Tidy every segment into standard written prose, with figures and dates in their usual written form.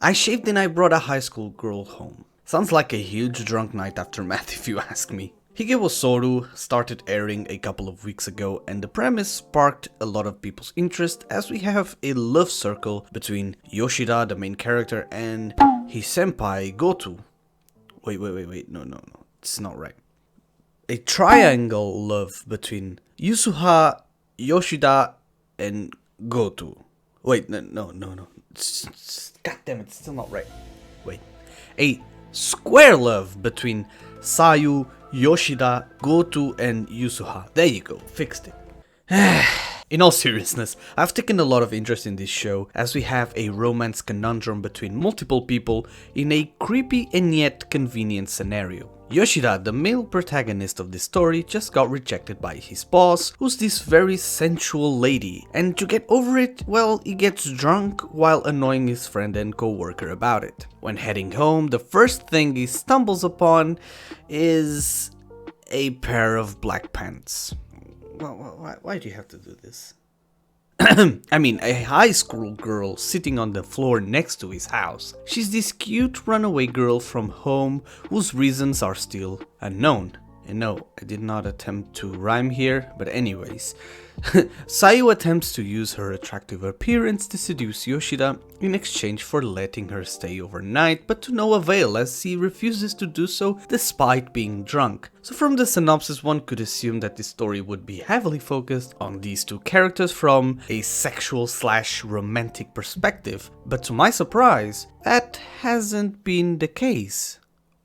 I shaved and I brought a high school girl home. Sounds like a huge drunk night after math if you ask me. Higehiro Soru started airing a couple of weeks ago and the premise sparked a lot of people's interest as we have a love circle between Yoshida, the main character, and his senpai Goto. Wait, no, it's not right. A triangle love between Yusuha, Yoshida, and Goto. Wait, no. God damn it, it's still not right. Wait. A square love between Sayu, Yoshida, Goto, and Yusuha. There you go, fixed it. In all seriousness, I've taken a lot of interest in this show as we have a romance conundrum between multiple people in a creepy and yet convenient scenario. Yoshida, the male protagonist of this story, just got rejected by his boss, who's this very sensual lady, and to get over it, well, he gets drunk while annoying his friend and co-worker about it. When heading home, the first thing he stumbles upon is a pair of black pants. Why do you have to do this? I mean, a high school girl sitting on the floor next to his house. She's this cute runaway girl from home whose reasons are still unknown. And no, I did not attempt to rhyme here, but anyways. Sayu attempts to use her attractive appearance to seduce Yoshida in exchange for letting her stay overnight, but to no avail as he refuses to do so despite being drunk. So from the synopsis one could assume that this story would be heavily focused on these two characters from a sexual/romantic perspective, but to my surprise, that hasn't been the case.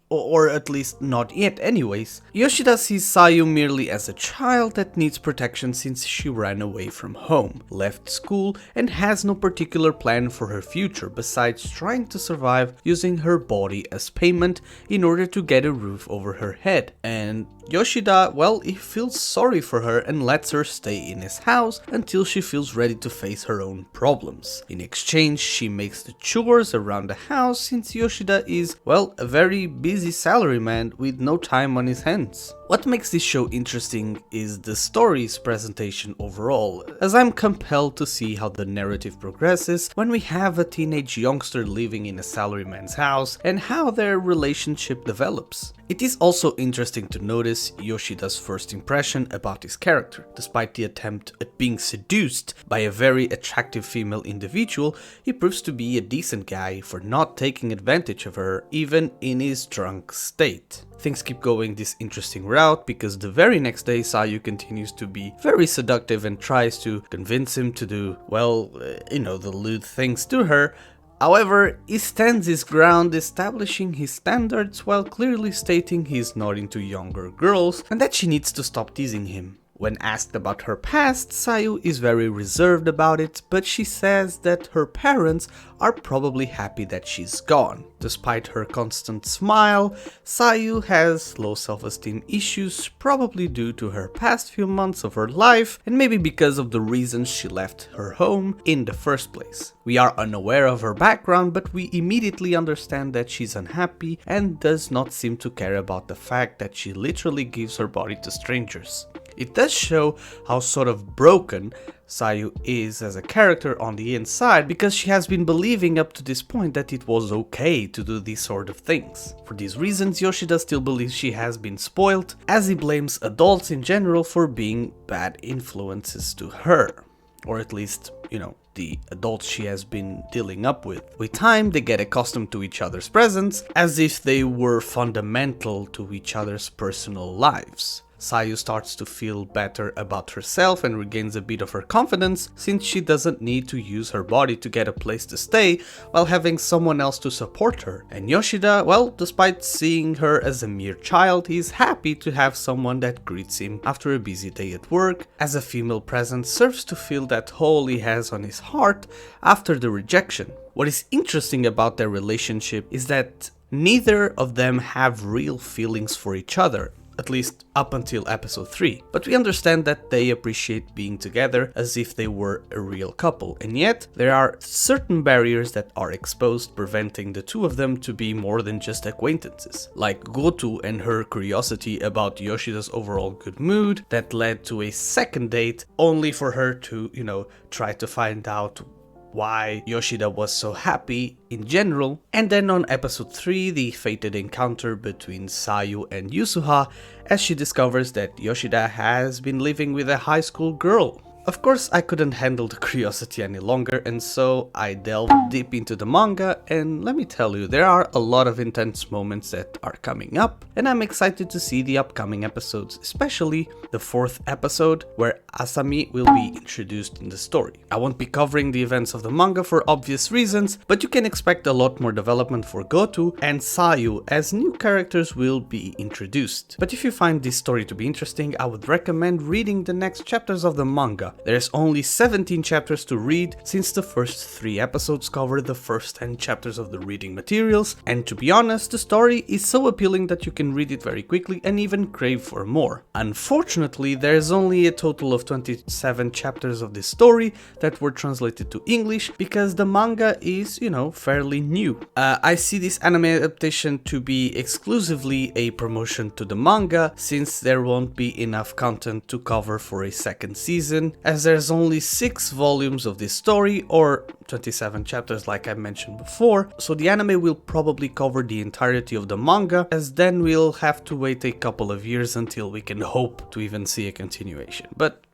Or at least not yet anyways. Yoshida sees Sayu merely as a child that needs protection since she ran away from home, left school, and has no particular plan for her future besides trying to survive using her body as payment in order to get a roof over her head. And Yoshida, well, he feels sorry for her and lets her stay in his house until she feels ready to face her own problems. In exchange, she makes the chores around the house since Yoshida is, well, a very busy salaryman with no time on his hands. What makes this show interesting is the story's presentation overall, as I'm compelled to see how the narrative progresses when we have a teenage youngster living in a salaryman's house and how their relationship develops. It is also interesting to notice Yoshida's first impression about his character. Despite the attempt at being seduced by a very attractive female individual, he proves to be a decent guy for not taking advantage of her, even in his drunk state. Things keep going this interesting route because the very next day Sayu continues to be very seductive and tries to convince him to do, well, the lewd things to her. However, he stands his ground, establishing his standards while clearly stating he's not into younger girls and that she needs to stop teasing him. When asked about her past, Sayu is very reserved about it, but she says that her parents are probably happy that she's gone. Despite her constant smile, Sayu has low self-esteem issues, probably due to her past few months of her life and maybe because of the reasons she left her home in the first place. We are unaware of her background, but we immediately understand that she's unhappy and does not seem to care about the fact that she literally gives her body to strangers. It does show how sort of broken Sayu is as a character on the inside because she has been believing up to this point that it was okay to do these sort of things. For these reasons, Yoshida still believes she has been spoiled, as he blames adults in general for being bad influences to her. Or at least, the adults she has been dealing up with. With time, they get accustomed to each other's presence, as if they were fundamental to each other's personal lives. Sayu starts to feel better about herself and regains a bit of her confidence since she doesn't need to use her body to get a place to stay while having someone else to support her. And Yoshida, well, despite seeing her as a mere child, he's happy to have someone that greets him after a busy day at work, as a female presence serves to fill that hole he has on his heart after the rejection. What is interesting about their relationship is that neither of them have real feelings for each other, at least up until episode 3, but we understand that they appreciate being together as if they were a real couple, and yet there are certain barriers that are exposed, preventing the two of them to be more than just acquaintances, like Goto and her curiosity about Yoshida's overall good mood that led to a second date only for her to, try to find out why Yoshida was so happy in general. And then on episode 3, the fated encounter between Sayu and Yusuha as she discovers that Yoshida has been living with a high school girl. Of course, I couldn't handle the curiosity any longer, and so I delved deep into the manga, and let me tell you, there are a lot of intense moments that are coming up, and I'm excited to see the upcoming episodes, especially the 4th episode, where Asami will be introduced in the story. I won't be covering the events of the manga for obvious reasons, but you can expect a lot more development for Goto and Sayu, as new characters will be introduced. But if you find this story to be interesting, I would recommend reading the next chapters of the manga. There's only 17 chapters to read, since the first 3 episodes cover the first 10 chapters of the reading materials, and to be honest, the story is so appealing that you can read it very quickly and even crave for more. Unfortunately, there's only a total of 27 chapters of this story that were translated to English, because the manga is, fairly new. I see this anime adaptation to be exclusively a promotion to the manga, since there won't be enough content to cover for a second season, as there's only 6 volumes of this story, or 27 chapters like I mentioned before, so the anime will probably cover the entirety of the manga, as then we'll have to wait a couple of years until we can hope to even see a continuation, but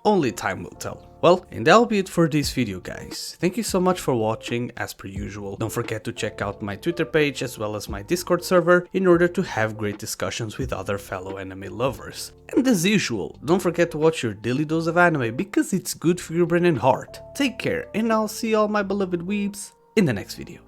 only time will tell. Well, and that'll be it for this video, guys. Thank you so much for watching, as per usual. Don't forget to check out my Twitter page as well as my Discord server in order to have great discussions with other fellow anime lovers. And as usual, don't forget to watch your daily dose of anime, because it's good for your brain and heart. Take care, and I'll see all my beloved weebs in the next video.